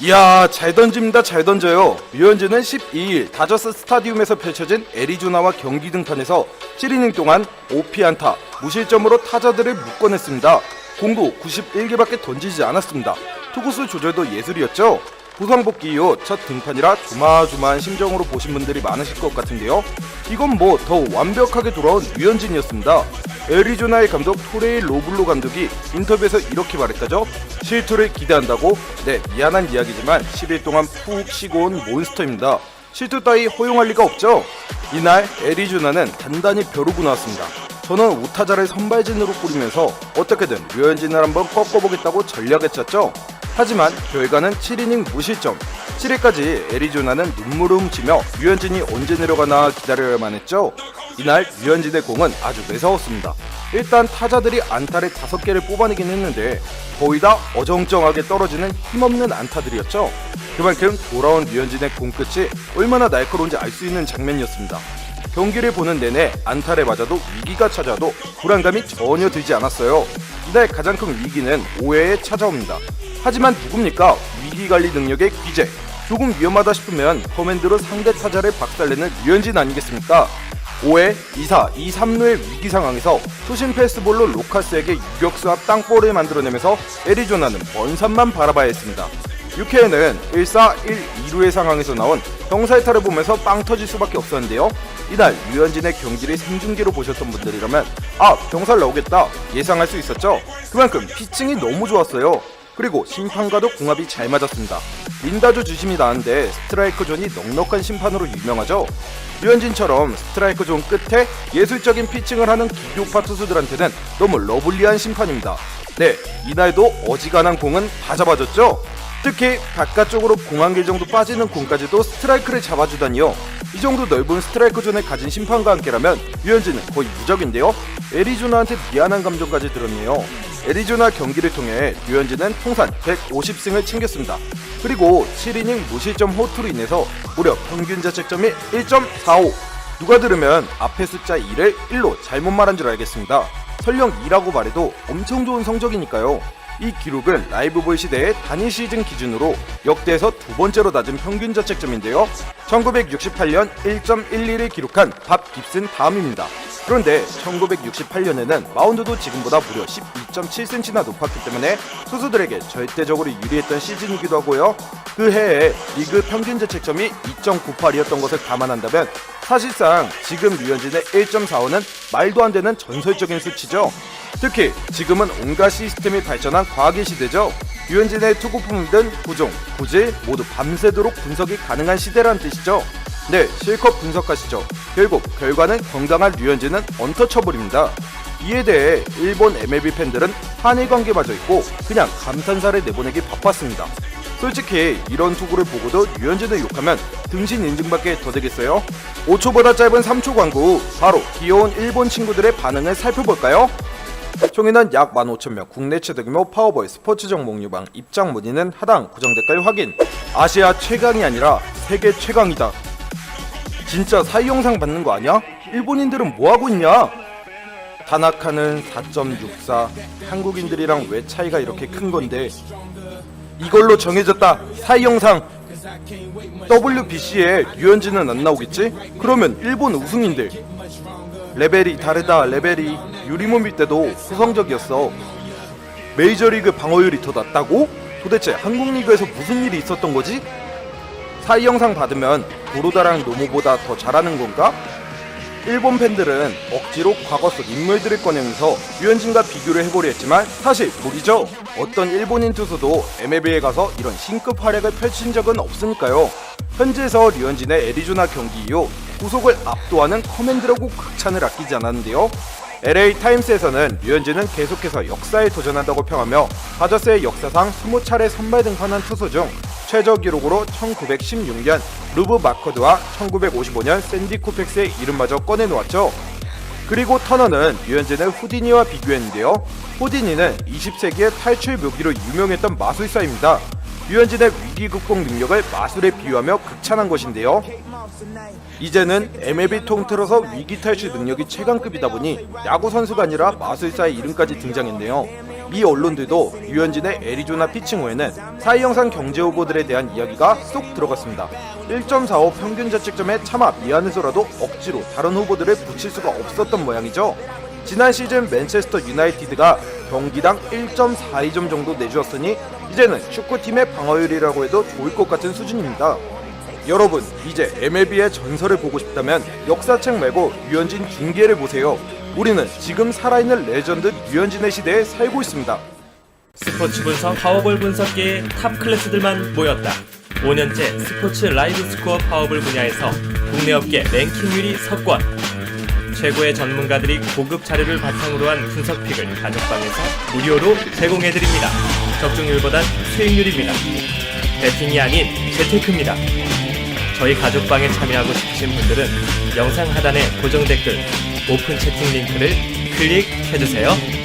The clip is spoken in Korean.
이야, 잘 던집니다. 잘 던져요. 류현진은 12일 다저스 스타디움에서 펼쳐진 애리조나와 경기 등판에서 7이닝 동안 5피안타 무실점으로 타자들을 묶어냈습니다. 공도 91개밖에 던지지 않았습니다. 투구수 조절도 예술이었죠. 부상 복귀 이후 첫 등판이라 조마조마한 심정으로 보신 분들이 많으실 것 같은데요. 이건 뭐 더 완벽하게 돌아온 류현진이었습니다. 애리조나의 감독 토레이 로블로 감독이 인터뷰에서 이렇게 말했다죠. 실투를 기대한다고? 네, 미안한 이야기지만 10일 동안 푹 쉬고 온 몬스터입니다. 실투 따위 허용할 리가 없죠. 이날 애리조나는 단단히 벼르고 나왔습니다. 저는 우타자를 선발진으로 뿌리면서 어떻게든 류현진을 한번 꺾어보겠다고 전략을 짰죠. 하지만 결과는 7이닝 무실점. 7회까지 애리조나는 눈물을 훔치며 류현진이 언제 내려가나 기다려야만 했죠. 이날 류현진의 공은 아주 매서웠습니다. 일단 타자들이 안타를 5개를 뽑아내긴 했는데 거의 다 어정쩡하게 떨어지는 힘없는 안타들이었죠. 그만큼 돌아온 류현진의 공 끝이 얼마나 날카로운지 알 수 있는 장면이었습니다. 경기를 보는 내내 안타를 맞아도 위기가 찾아도 불안감이 전혀 들지 않았어요. 이날 가장 큰 위기는 5회에 찾아옵니다. 하지만 누굽니까? 위기관리 능력의 귀재. 조금 위험하다 싶으면 커맨드로 상대 타자를 박살내는 류현진 아니겠습니까? 5회 2사 2-3루의 위기 상황에서 투심 패스볼로 로카스에게 유격수 앞 땅볼을 만들어내면서 애리조나는 먼 산만 바라봐야 했습니다. 6회에는 1사 1-2루의 상황에서 나온 병살타를 보면서 빵 터질 수밖에 없었는데요. 이날 류현진의 경기를 생중계로 보셨던 분들이라면 병살 나오겠다 예상할 수 있었죠. 그만큼 피칭이 너무 좋았어요. 그리고 심판과도 궁합이 잘 맞았습니다. 린다주 주심이 나는데 스트라이크 존이 넉넉한 심판으로 유명하죠. 류현진처럼 스트라이크 존 끝에 예술적인 피칭을 하는 기교파 투수들한테는 너무 러블리한 심판입니다. 네, 이날도 어지간한 공은 다 잡아줬죠. 특히 바깥쪽으로 공 한 개 정도 빠지는 공까지도 스트라이크를 잡아주다니요. 이 정도 넓은 스트라이크 존을 가진 심판과 함께라면 류현진은 거의 무적인데요. 애리조나한테 미안한 감정까지 들었네요. 애리조나 경기를 통해 류현진은 통산 150승을 챙겼습니다. 그리고 7이닝 무실점 호투로 인해서 무려 평균 자책점이 1.45. 누가 들으면 앞에 숫자 2를 1로 잘못 말한 줄 알겠습니다. 설령 2라고 말해도 엄청 좋은 성적이니까요. 이 기록은 라이브볼 시대의 단일 시즌 기준으로 역대에서 두 번째로 낮은 평균 자책점인데요. 1968년 1.11을 기록한 밥 깁슨 다음입니다. 그런데 1968년에는 마운드도 지금보다 무려 12.7cm나 높았기 때문에 투수들에게 절대적으로 유리했던 시즌이기도 하고요. 그 해에 리그 평균 자책점이 2.98이었던 것을 감안한다면 사실상 지금 류현진의 1.45는 말도 안 되는 전설적인 수치죠. 특히 지금은 온갖 시스템이 발전한 과학의 시대죠. 류현진의 투구품이든 구종, 구질 모두 밤새도록 분석이 가능한 시대란 뜻이죠. 네, 실컷 분석하시죠. 결국 결과는 건강한 류현진은 언터처블입니다. 이에 대해 일본 MLB 팬들은 한일 관계마저 있고 그냥 감탄사를 내보내기 바빴습니다. 솔직히 이런 투구를 보고도 류현진을 욕하면 등신 인증밖에 더 되겠어요? 5초보다 짧은 3초 광고, 바로 귀여운 일본 친구들의 반응을 살펴볼까요? 총인원 약 15,000명, 국내 최대규모 파워볼 스포츠 정보 유방 입장 문의는 하단 고정 댓글 확인. 아시아 최강이 아니라 세계 최강이다. 진짜 사이 영상 받는 거 아니야? 일본인들은 뭐하고 있냐? 타나카는 4.64. 한국인들이랑 왜 차이가 이렇게 큰 건데? 이걸로 정해졌다. 사이 영상. WBC에 류현진은 안 나오겠지? 그러면 일본 우승인들. 레벨이 다르다. 레벨이. 유리몸일 때도 후성적이었어. 메이저리그 방어율이 더 낮다고? 도대체 한국리그에서 무슨 일이 있었던 거지? 사이 영상 받으면 도로다랑 노모보다 더 잘하는 건가? 일본 팬들은 억지로 과거 속 인물들을 꺼내면서 류현진과 비교를 해보려 했지만 사실 무리죠. 어떤 일본인 투수도 MLB에 가서 이런 신급 활약을 펼친 적은 없으니까요. 현지에서 류현진의 애리조나 경기 이후 구속을 압도하는 커맨드라고 극찬을 아끼지 않았는데요. LA 타임스에서는 류현진은 계속해서 역사에 도전한다고 평하며 다저스의 역사상 20차례 선발 등판한 투수 중 최저 기록으로 1916년 루브 마커드와 1955년 샌디 코펙스의 이름마저 꺼내놓았죠. 그리고 터너는 류현진을 후디니와 비교했는데요. 후디니는 20세기의 탈출 묘기로 유명했던 마술사입니다. 류현진의 위기 극복 능력을 마술에 비유하며 극찬한 것인데요. 이제는 MLB 통틀어서 위기 탈출 능력이 최강급이다 보니 야구 선수가 아니라 마술사의 이름까지 등장했네요. 미 언론들도 류현진의 애리조나 피칭 후에는 사이 영상 경제 후보들에 대한 이야기가 쏙 들어갔습니다. 1.45 평균 자책점에 차마 미안해서라도 억지로 다른 후보들을 붙일 수가 없었던 모양이죠. 지난 시즌 맨체스터 유나이티드가 경기당 1.42점 정도 내주었으니 이제는 축구팀의 방어율이라고 해도 좋을 것 같은 수준입니다. 여러분, 이제 MLB의 전설을 보고 싶다면 역사책 말고 류현진 중계를 보세요. 우리는 지금 살아있는 레전드 류현진의 시대에 살고 있습니다. 스포츠 분석, 파워볼 분석계의 탑 클래스들만 모였다. 5년째 스포츠 라이브 스코어 파워볼 분야에서 국내 업계 랭킹 1위 석권. 최고의 전문가들이 고급 자료를 바탕으로 한 분석픽을 가족방에서 무료로 제공해드립니다. 적중률보단 수익률입니다. 배팅이 아닌 재테크입니다. 저희 가족방에 참여하고 싶으신 분들은 영상 하단의 고정 댓글 오픈 채팅 링크를 클릭해주세요.